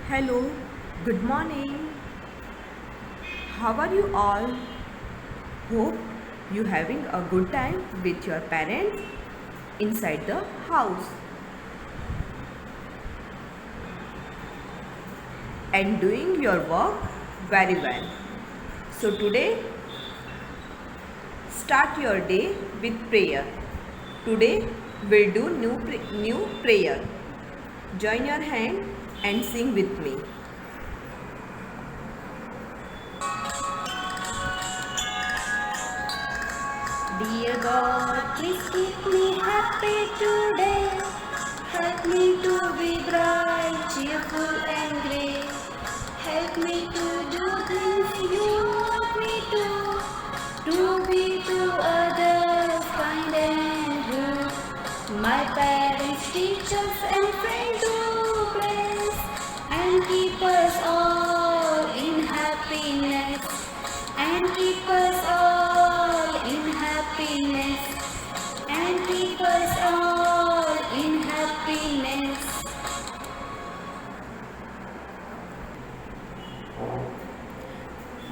Hello, good morning. How are you all? Hope you having a good time with your parents inside the house and doing your work very well. So today start your day with prayer. Today we'll do new prayer. Join your hand and sing with me. Dear God, please keep me happy today. Help me to be bright, cheerful and great. Help me to do things you want me to be to others kind and good. My parents, teachers and friends to bless and keep us all in happiness and keep us all in happiness and keep us all in happiness.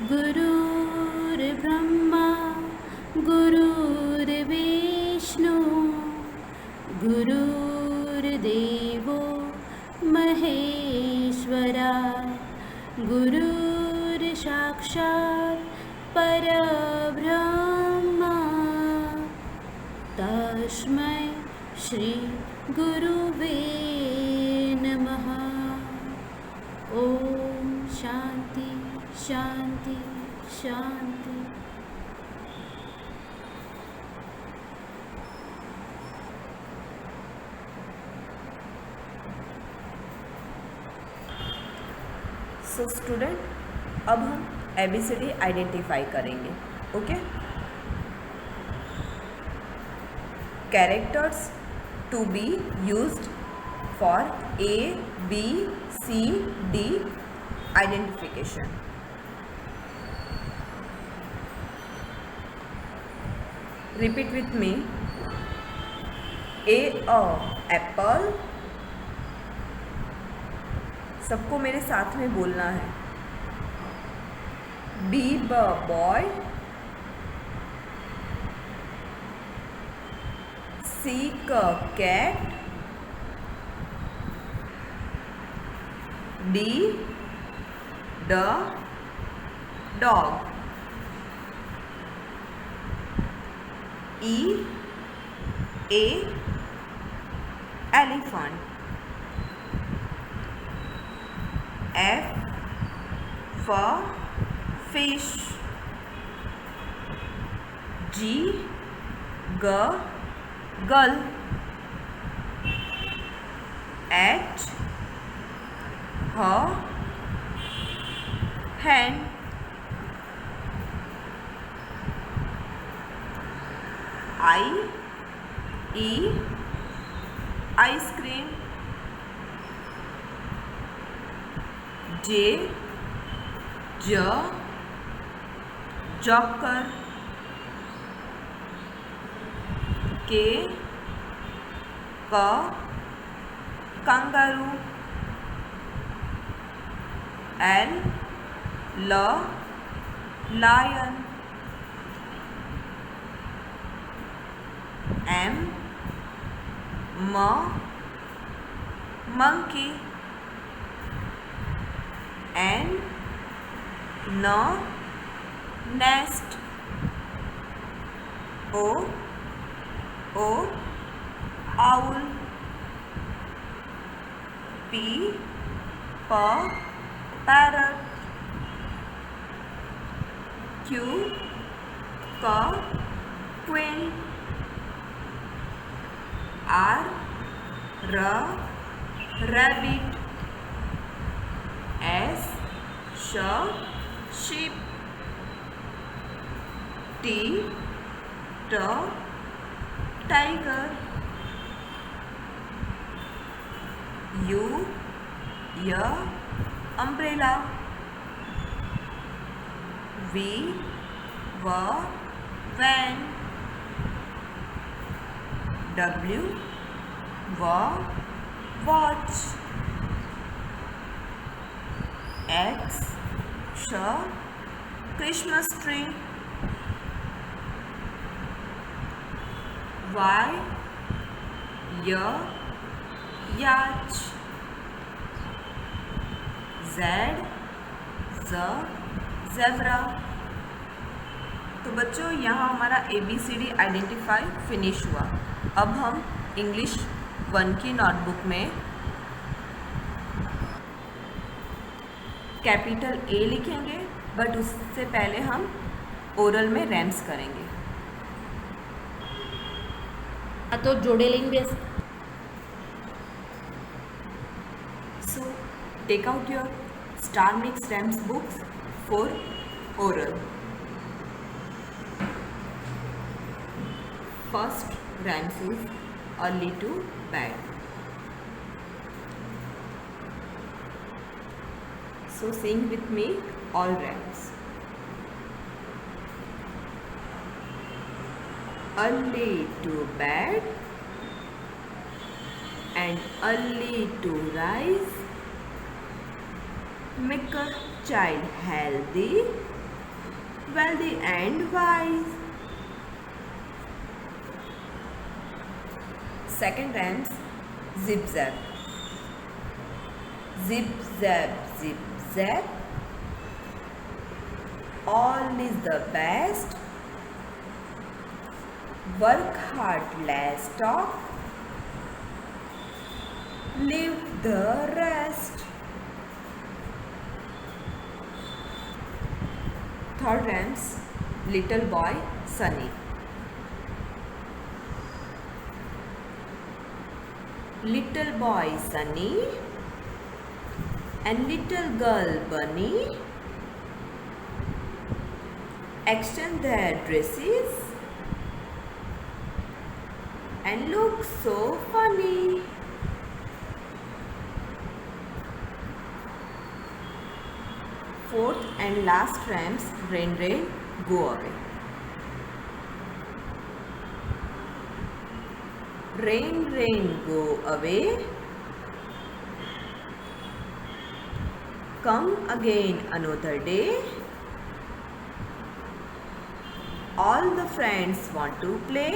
Gurur Brahma, Gurur Vishnu, Gurur Devo Maheshwara, Gurur Sakshat Parabrahma, Tasmai Shri Guruve Namaha. Om Shanti Shanti Shanti. So student अब हम ABCD identify करेंगे. Okay. Characters to be used for ABCD identification. Repeat with me. A apple. सबको मेरे साथ में बोलना है. B boy. C cat. D dog. E elephant. F fish. G gull. H hen. Ice cream. J joker. K kangaroo. L lion. M monkey. N nest. O owl. P parrot. Q queen. R rabbit. S sheep. T tiger. U umbrella. V van. W watch. X, Christmas tree. Y, yacht. Z, zebra. तो बच्चों यहाँ हमारा ABCD identify finish हुआ। अब हम English 1 की notebook में capital A लिखेंगे, बट उससे पहले हम ओरल में रैम्स करेंगे। तो जोड़े लेंगे। So take out your Star Mix Rhymes books for oral. First rhymes is early to bed. So sing with me all rhymes. Early to bed and early to rise make a child healthy, wealthy and wise. Second rhymes, zip zap. Zip zap, zip zap. All is the best. Work hard, less talk. Leave the rest. Third rhymes, little boy, Sunny. Little boy, Sunny, and little girl, Bunny, extend their dresses and look so funny. Fourth and last rhymes, rain, rain, go away. Rain, rain, go away. Come again another day. All the friends want to play.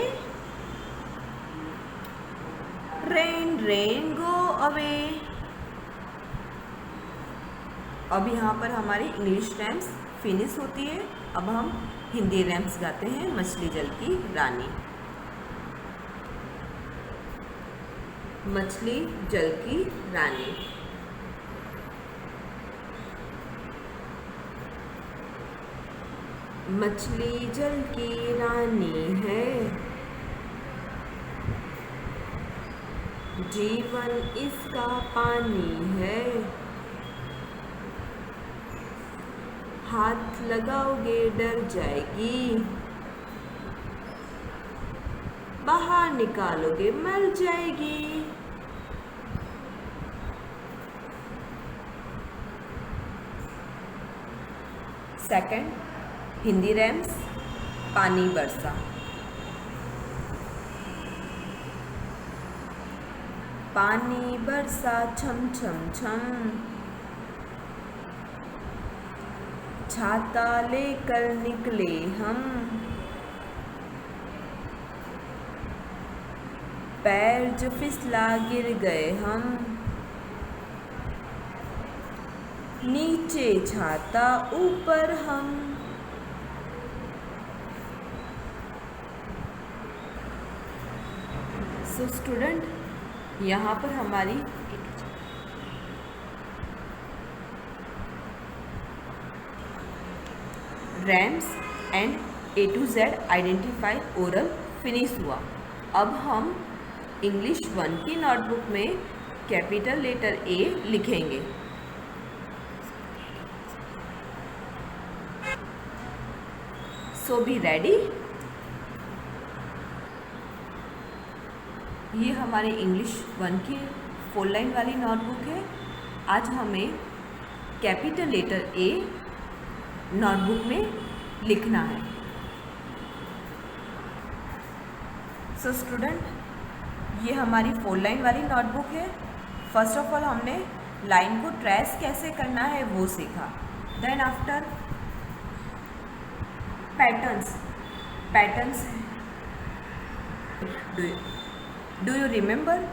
Rain, rain, go away. अब यहाँ पर हमारी English rams finish होती है। अब हम Hindi rams गाते हैं। मछली जल की रानी। मछली जल की रानी। मछली जल की रानी है, जीवन इसका पानी है। हाथ लगाओगे डर जाएगी, बाहर निकालोगे मर जाएगी। सेकंड हिंदी रैम्स, पानी बरसा। पानी बरसा छम छम छम, छाता लेकर निकले हम। पैर जो फिसला गिर गए हम, नीचे छाता ऊपर हम। सो स्टूडेंट, यहाँ पर हमारी rhymes and A to Z identify oral finish हुआ। अब हम इंग्लिश 1 की नोटबुक में कैपिटल लेटर A लिखेंगे। सो बी रेडी। ये हमारी इंग्लिश 1 की 4 लाइन वाली नोटबुक है। आज हमें कैपिटल लेटर A नोटबुक में लिखना है। सो स्टूडेंट, ये हमारी 4 लाइन वाली नोटबुक है। फर्स्ट ऑफ ऑल हमने लाइन को ट्रेस कैसे करना है वो सीखा। Then after patterns do you remember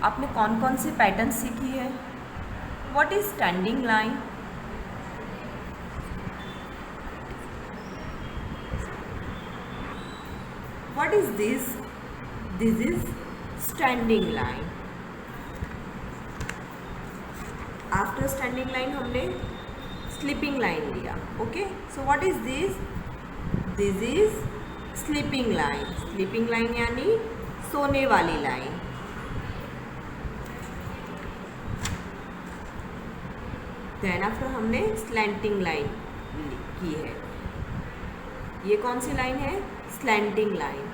आपने कौन कौन सी पैटर्न सीखी है? What is standing line? What is this? This is standing line. After standing line हमने स्लीपिंग लाइन लिया। Okay, so what is this? This is sleeping line. Sleeping line यानी सोने वाली लाइन। देन आफ्टर हमने स्लैंटिंग लाइन की है। ये कौन सी लाइन है? Slanting line.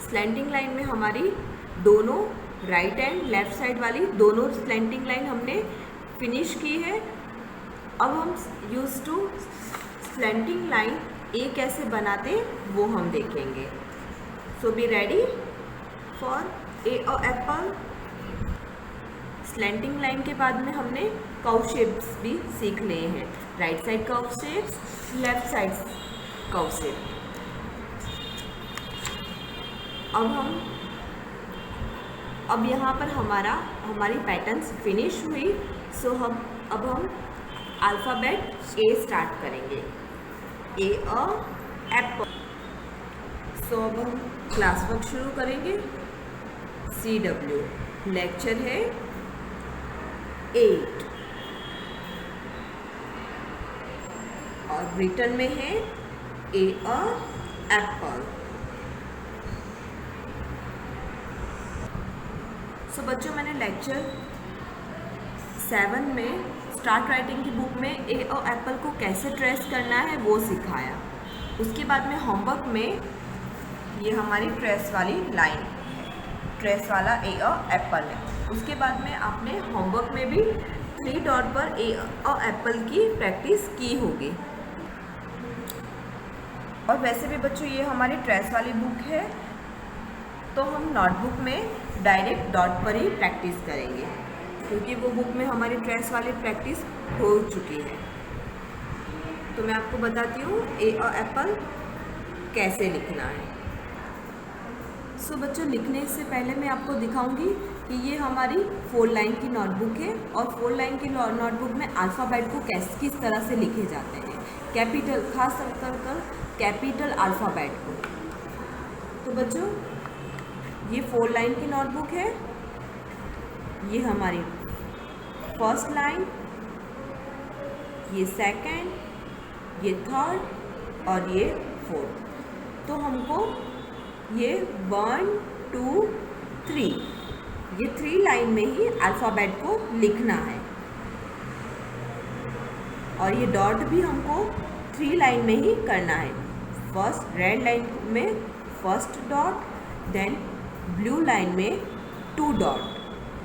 स्लैंटिंग लाइन में हमारी दोनों राइट एंड लेफ्ट साइड वाली दोनों स्लैंटिंग लाइन हमने फिनिश की है। अब हम यूज टू स्लैंटिंग लाइन ए कैसे बनाते वो हम देखेंगे। सो बी रेडी फॉर ए और एप्पल। स्लैंटिंग लाइन के बाद में हमने कर्व शेप्स भी सीख लिए हैं। Right side curve shapes, left side curve shape. अब यहाँ पर हमारी पैटर्न्स फिनिश हुई। सो अब हम अल्फ़ाबेट ए स्टार्ट करेंगे। ए अ एप्पल। सो अब हम क्लास वर्क शुरू करेंगे। CW लेक्चर है 8 और रिटर्न में है ए अ एप्पल। सो बच्चों, मैंने लेक्चर 7 में स्टार्ट राइटिंग की बुक में ए और एप्पल को कैसे ट्रेस करना है वो सिखाया। उसके बाद में होमवर्क में ये हमारी ट्रेस वाली लाइन है, ट्रेस वाला ए और एप्पल है। उसके बाद में आपने होमवर्क में भी 3 डॉट पर ए और एप्पल की प्रैक्टिस की होगी। और वैसे भी बच्चों ये हमारी ट्रेस वाली बुक है, तो हम नोटबुक में डायरेक्ट डॉट पर ही प्रैक्टिस करेंगे, क्योंकि वो बुक में हमारी ट्रेस वाली प्रैक्टिस हो चुकी है। तो मैं आपको बताती हूँ ए और एप्पल कैसे लिखना है। सो बच्चों, लिखने से पहले मैं आपको दिखाऊंगी कि ये हमारी 4 लाइन की नोटबुक है और 4 लाइन की नोटबुक में अल्फ़ाबेट को किस तरह से लिखे जाते हैं, कैपिटल खास कर कैपिटल अल्फ़ाबेट को। तो बच्चों, ये 4 लाइन की नोटबुक है। ये हमारी फर्स्ट लाइन, ये सेकंड, ये थर्ड और ये फोर्थ। तो हमको ये 1 2 3 ये 3 लाइन में ही अल्फ़ाबेट को लिखना है। और ये डॉट भी हमको 3 लाइन में ही करना है। फर्स्ट रेड लाइन में first dot, then blue line में 2 डॉट,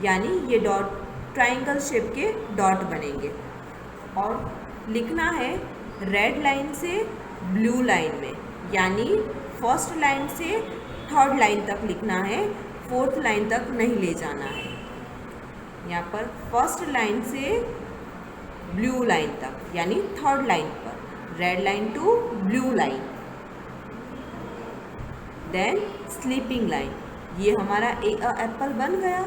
यानी ये डॉट ट्रायंगल शेप के डॉट बनेंगे। और लिखना है रेड लाइन से ब्लू लाइन में, यानी फर्स्ट लाइन से थर्ड लाइन तक लिखना है, फोर्थ लाइन तक नहीं ले जाना है। यहाँ पर फर्स्ट लाइन से ब्लू लाइन तक, यानी थर्ड लाइन पर red line to blue line. Then sleeping line, ये हमारा ए एप्पल बन गया।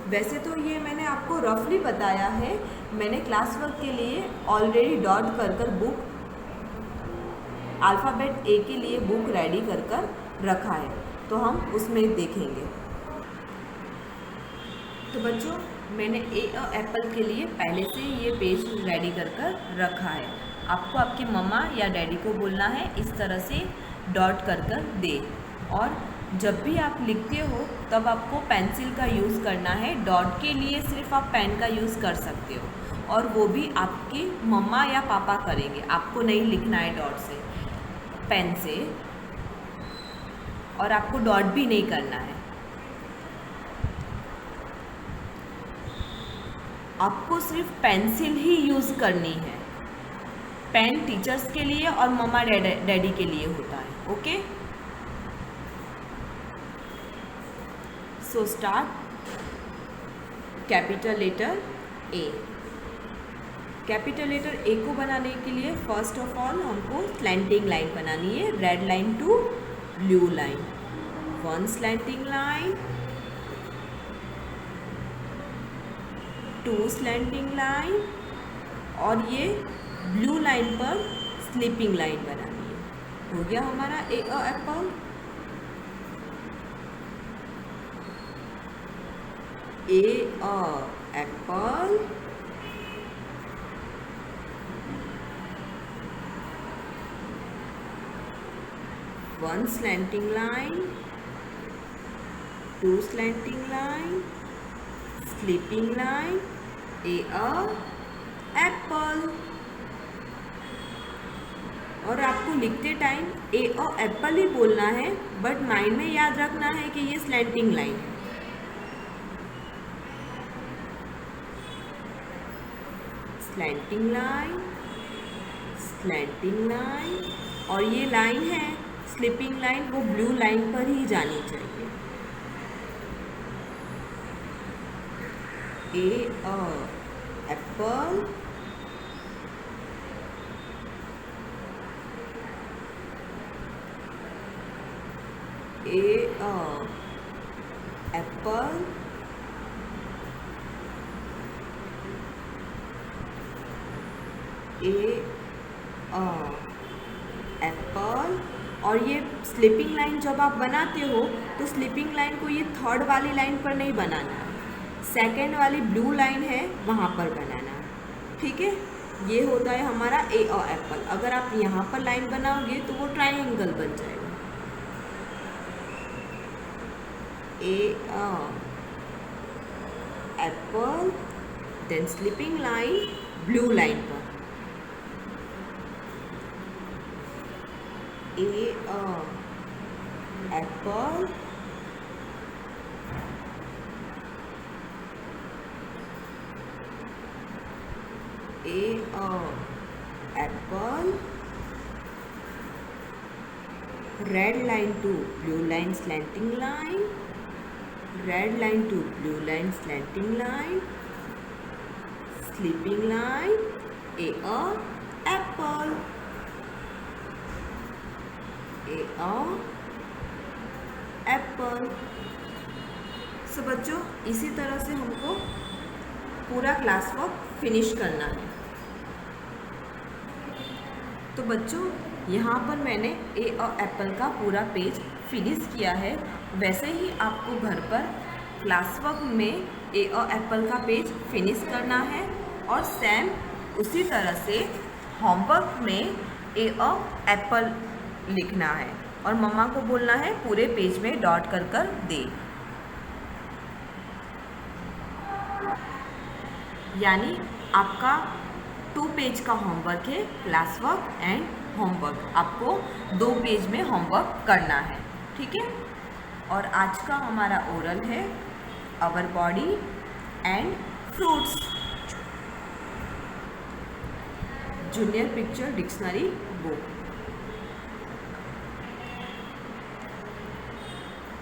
वैसे तो ये मैंने आपको रफली बताया है, मैंने क्लास वर्क के लिए ऑलरेडी डॉट कर बुक अल्फ़ाबेट ए के लिए बुक रेडी कर रखा है, तो हम उसमें देखेंगे। तो बच्चों, मैंने ए एप्पल के लिए पहले से ये पेज रेडी कर रखा है। आपको आपकी मम्मा या डैडी को बोलना है इस तरह से डॉट कर दे। और जब भी आप लिखते हो तब आपको पेंसिल का यूज़ करना है। डॉट के लिए सिर्फ आप पेन का यूज़ कर सकते हो, और वो भी आपकी मम्मा या पापा करेंगे। आपको नहीं लिखना है डॉट से, पेन से, और आपको डॉट भी नहीं करना है। आपको सिर्फ पेंसिल ही यूज़ करनी है। पेन टीचर्स के लिए और मम्मा डैडी के लिए होता है। Okay, so start. Capital letter A. Capital letter A को बनाने के लिए फर्स्ट ऑफ ऑल हमको स्लैंटिंग लाइन बनानी है, red line to blue line. One slanting line, two slanting line, और ये ब्लू लाइन पर स्लीपिंग लाइन बनानी है। हो गया हमारा A apple. A apple, one slanting line, two slanting line, sleeping line, a apple। और आपको लिखते टाइम ए एप्पल ही बोलना है, बट माइंड में याद रखना है कि ये स्लैंटिंग लाइन है। स्लैंटिंग लाइन, स्लैंटिंग लाइन, और ये लाइन है स्लीपिंग लाइन, वो ब्लू लाइन पर ही जानी चाहिए। ए apple, A apple, A Apple. और ये स्लीपिंग लाइन जब आप बनाते हो तो स्लीपिंग लाइन को ये थर्ड वाली लाइन पर नहीं बनाना है, सेकेंड वाली ब्लू लाइन है वहाँ पर बनाना है, ठीक है। ये होता है हमारा ए एप्पल। अगर आप यहाँ पर लाइन बनाओगे तो वो ट्रायंगल बन जाएगा। A apple, then sleeping line blue line पर, A apple, A apple, red line to blue line slanting line, red line to blue line slanting line, sleeping line, A apple, A apple. So बच्चों, इसी तरह से हमको पूरा class work finish करना है। तो बच्चों, यहाँ पर मैंने ए एप्पल का पूरा पेज फिनिश किया है। वैसे ही आपको घर पर क्लास वर्क में ए एप्पल का पेज फिनिश करना है, और सेम उसी तरह से होमवर्क में ए एप्पल लिखना है, और मम्मा को बोलना है पूरे पेज में डॉट कर कर दे। यानी आपका 2 पेज का होमवर्क है, क्लास वर्क एंड होमवर्क। आपको 2 पेज में होमवर्क करना है, ठीक है। और आज का हमारा ओरल है our body and fruits, junior picture dictionary book.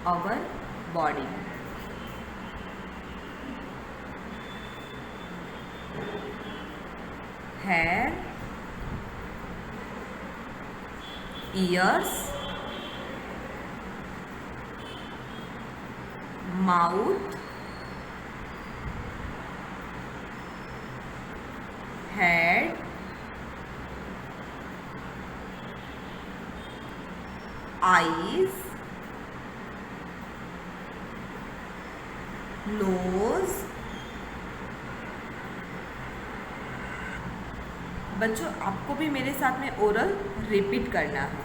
our body, hair, ears, mouth, head, eyes, nose। बच्चों, आपको भी मेरे साथ में ओरल रिपीट करना है।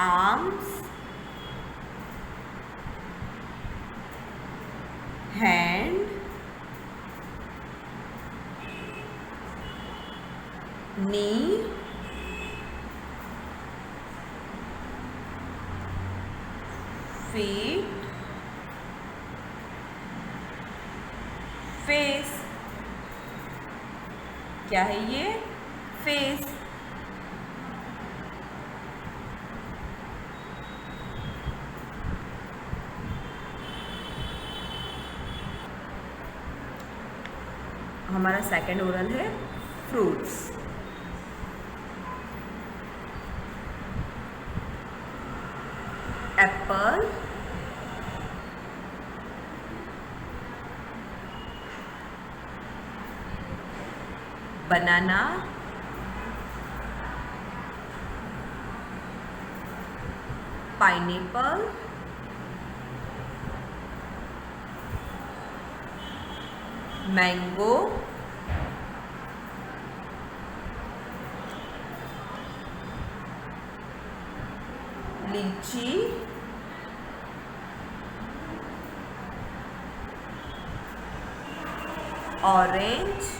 Arms, hand, knee, feet, face. क्या है ये? फेस। हमारा सेकंड ओरल है fruits. Apple, banana, pineapple, mango, lychee, orange,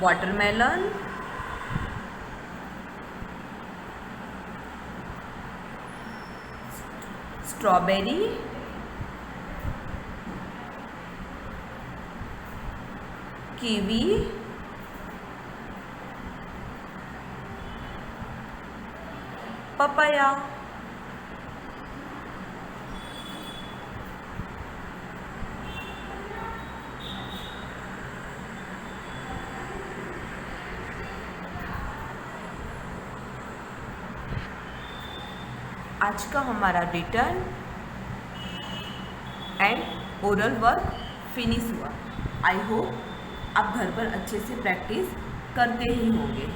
watermelon, strawberry, kiwi, papaya. आज का हमारा written and oral work finish हुआ। आई होप आप घर पर अच्छे से प्रैक्टिस करते ही होंगे।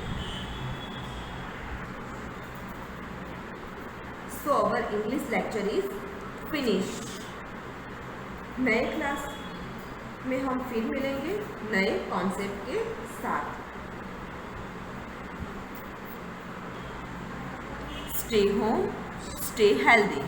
So our English lecture is finish. नए क्लास में हम फिर मिलेंगे नए कॉन्सेप्ट के साथ। Stay home, stay healthy.